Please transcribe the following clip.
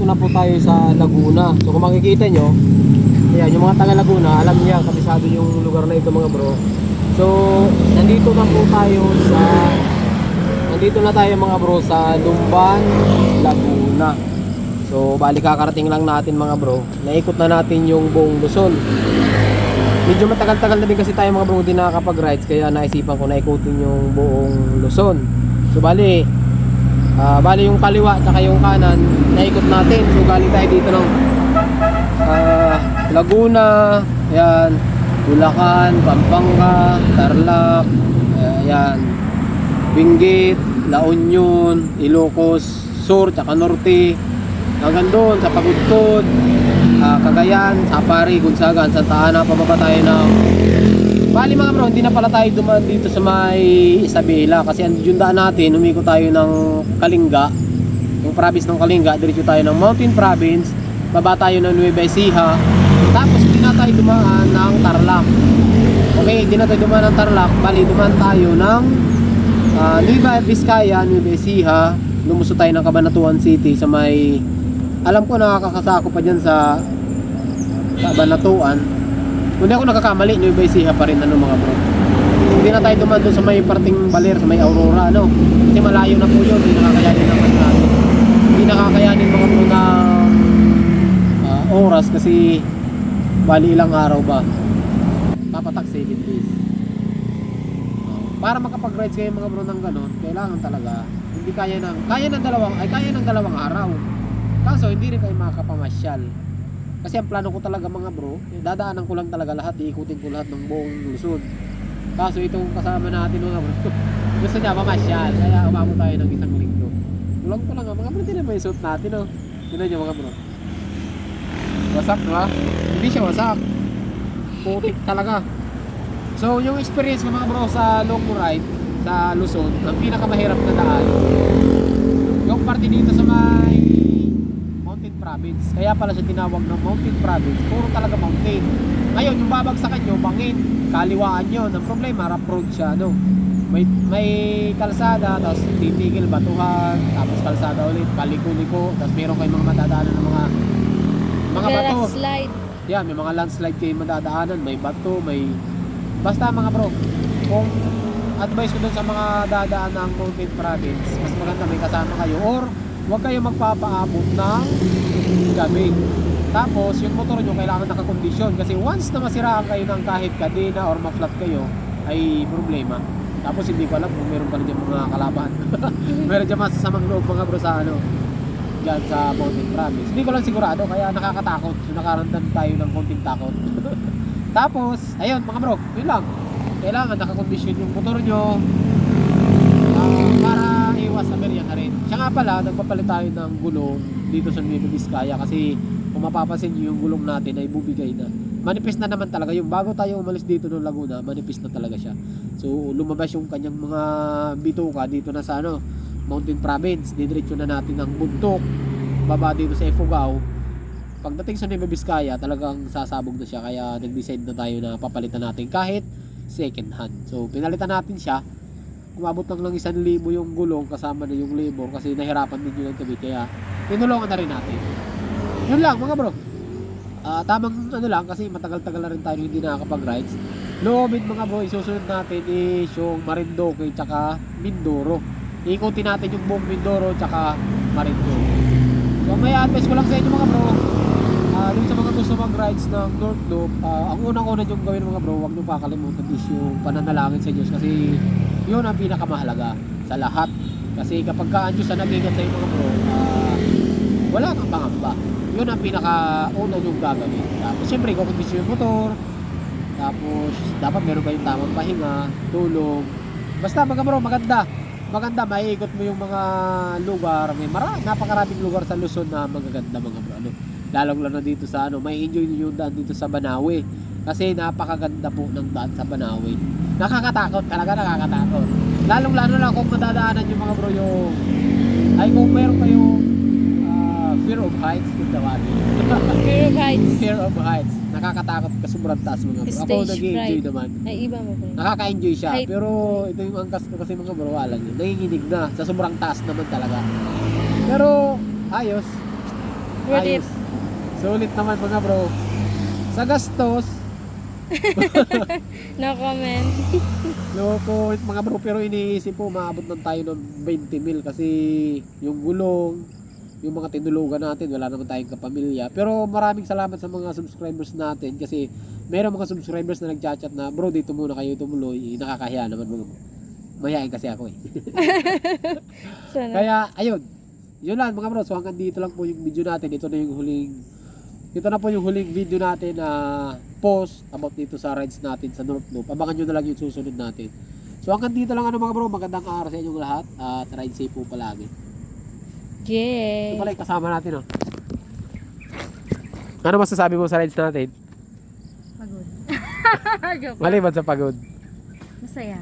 na po tayo sa Laguna. So kung makikita nyo, ayan, yung mga taga Laguna, alam niya, kabisado yung lugar na ito mga bro. So nandito na tayo mga bro sa Lumban, Laguna. So bali kakarating lang natin mga bro. Naikot na natin yung buong Luzon. Medyo matagal-tagal na din kasi tayo mga bro hindi nakakapag-rides, kaya naisipan ko na ikutin yung buong Luzon. So bali yung kaliwa at yung kanan naikot natin. So galing tayo dito ng Laguna, ayan, Bulacan, Pampanga, Tarlac, ayan, Benguet, La Union, Ilocos Sur, tsaka Norte, hanggang doon sa Pagudtod, Cagayan, Sapari, Gonzaga, Santa Ana, pababa tayo ng bali mga bro, hindi na pala tayo dumaan dito sa may Isabela kasi yung daan natin, umiko tayo ng Kalinga, yung province ng Kalinga, diretso tayo ng Mountain Province, baba tayo ng Nueva Ecija, tapos hindi na tayo dumaan ng Tarlac. Okay, hindi na tayo dumaan ng Tarlac, bali dumaan tayo ng Nueva Vizcaya, Nueva Ecija, lumusot tayo ng Cabanatuan City sa may, alam ko nakakasako pa dyan sa Cabanatuan. Kung di ako nakakamali, Nueva Ecija pa rin mga bro. Hindi na tayo dumaan doon sa may parting Baler, sa may Aurora kasi malayo na po yun, hindi nakakayanin naman natin. Hindi nakakayanin mga bro ng oras kasi bali ilang araw ba, papatak 7 days. Para makapag-rides kayo mga bro ng ganon, kailangan talaga hindi kaya ng dalawang araw. Kaso hindi rin kayo makakapamasyal. Kasi ang plano ko talaga mga bro, dadaanan ko lang talaga lahat, iikutin ko lahat ng buong Luzon. Kaso itong kasama natin mga bro, gusto niya mamasyal, kaya umabot tayo ng isang linggo. Kulang ko lang mga bro, tinan mo yung suit natin tinan nyo mga bro. Wasak diba? Hindi siya wasak, putik talaga. So yung experience ko mga bro sa long ride sa Luzon, ang pinakamahirap na daan yung parte dito sa may Mountain Province. Kaya pala siya tinawag ng Mountain Province, puro talaga mountain. Ngayon yung babagsakan nyo, bangin, kaliwaan nyo. Ang problema, rough road siya may kalsada, tapos titigil, batuhan, tapos kalsada ulit, paliko-liko, tapos meron kayong mga madadaanan ng mga bato. Landslide. Yeah, may mga landslide kayo madadaanan, may bato, may basta mga bro, kung advice ko dun sa mga dadaan ng Mountain Province, mas maganda may kasama kayo or huwag kayo magpapaabot ng gabi. Tapos yung motor nyo kailangan nakakondisyon kasi once na masiraan kayo ng kahit kadena or ma-flat kayo ay problema. Tapos hindi ko alam kung meron pa rin dyan mga kalaban. Meron dyan masasamang loob mga bro sa dyan sa Mountain Province. Hindi ko lang sigurado kaya nakakatakot. So nakaramdam tayo ng konting takot. Tapos ayun mga bro, yun lang. Kailangan nakakondisyon yung motor nyo para iwas aberya na rin. Siya nga pala, nagpapalit tayo ng gulong dito sa Nueva Vizcaya kasi kung mapapansin nyo yung gulong natin ay bubigay na. Manipis na naman talaga yung bago tayo umalis dito ng Laguna, manipis na talaga siya. So lumabas yung kanyang mga bituka dito na sa Mountain Province. Didiretso na natin ng Buntok, baba dito sa Ifugao. Pagdating sa Nueva Vizcaya, talagang sasabog na siya, kaya nag-decide na tayo na papalitan natin kahit second hand. So pinalitan natin siya, umabot lang 1,000 yung gulong kasama na yung labor kasi nahirapan din yun ang gabi, kaya tinulungan na rin natin. Yun lang mga bro, tamang lang kasi matagal-tagal na rin tayo hindi nakakapag-rides. Loobin mga bro, isusunod natin is yung Marinduque tsaka Mindoro. Ikutin natin yung buong Mindoro tsaka Marinduque. So may advice ko lang sa inyo mga bro, dun sa mga gusto mag-rides ng North Loop, ang unang-una yung gawin mga bro, huwag nyo kakalimutan is yung pananalangin sa Diyos kasi yun ang pinakamahalaga sa lahat. Kasi kapag ang Diyos ang nag-ingat sa inyo mga bro, wala kang pangamba. Yun ang pinaka-una yung gagawin. Tapos syempre, kukondisyon yung motor, tapos dapat meron kayong tamang pahinga, tulog. Basta mga bro, maganda, maiikot mo yung mga lugar. May napakaraming lugar sa Luzon na magaganda mga bro. Lalong lalo dito sa may enjoy niyo yung daan dito sa Banawe. Kasi napakaganda po ng daan sa Banawe. Nakakatakot, talaga nakakatakot. Lalong lalo lang kung madadaanan yung mga bro yung kung meron kayong fear of heights kung tawagin. Fear of heights. Nakakatakot ka, sobrang taas mga bro. Ako Stage nag-enjoy fright. naman. Ay, iba mo pa. Nakaka-enjoy siya. Height. Pero ito yung angkas ko kasi mga bro, wala nyo. Nanginginig na. Sa sobrang taas naman talaga. Pero ayos. Worth it. Ayos. Sulit naman mga bro. Sa gastos, No comment. loko mga bro, pero iniisip po maabot ng tayo ng 20 mil kasi yung gulong, yung mga tinulugan natin, wala naman tayong kapamilya. Pero maraming salamat sa mga subscribers natin kasi meron mga subscribers na nagchat-chat na, bro, dito muna kayo tumuloy. Nakakahiya naman mga bro. Mahihain kasi ako eh. Sana. Kaya ayun, yun lang mga bro. So hanggang dito lang po yung video natin. Ito na po yung huling video natin na post about dito sa rides natin sa North Loop. Abangan nyo na lang yung susunod natin. So hanggang dito lang mga bro. Magandang araw sa inyong lahat at ride safe po palagi. Yay. Ito pala yung kasama natin, oh. Ano masasabi mo sa rides natin? Pagod. Joke. Maliban sa pagod. Masaya.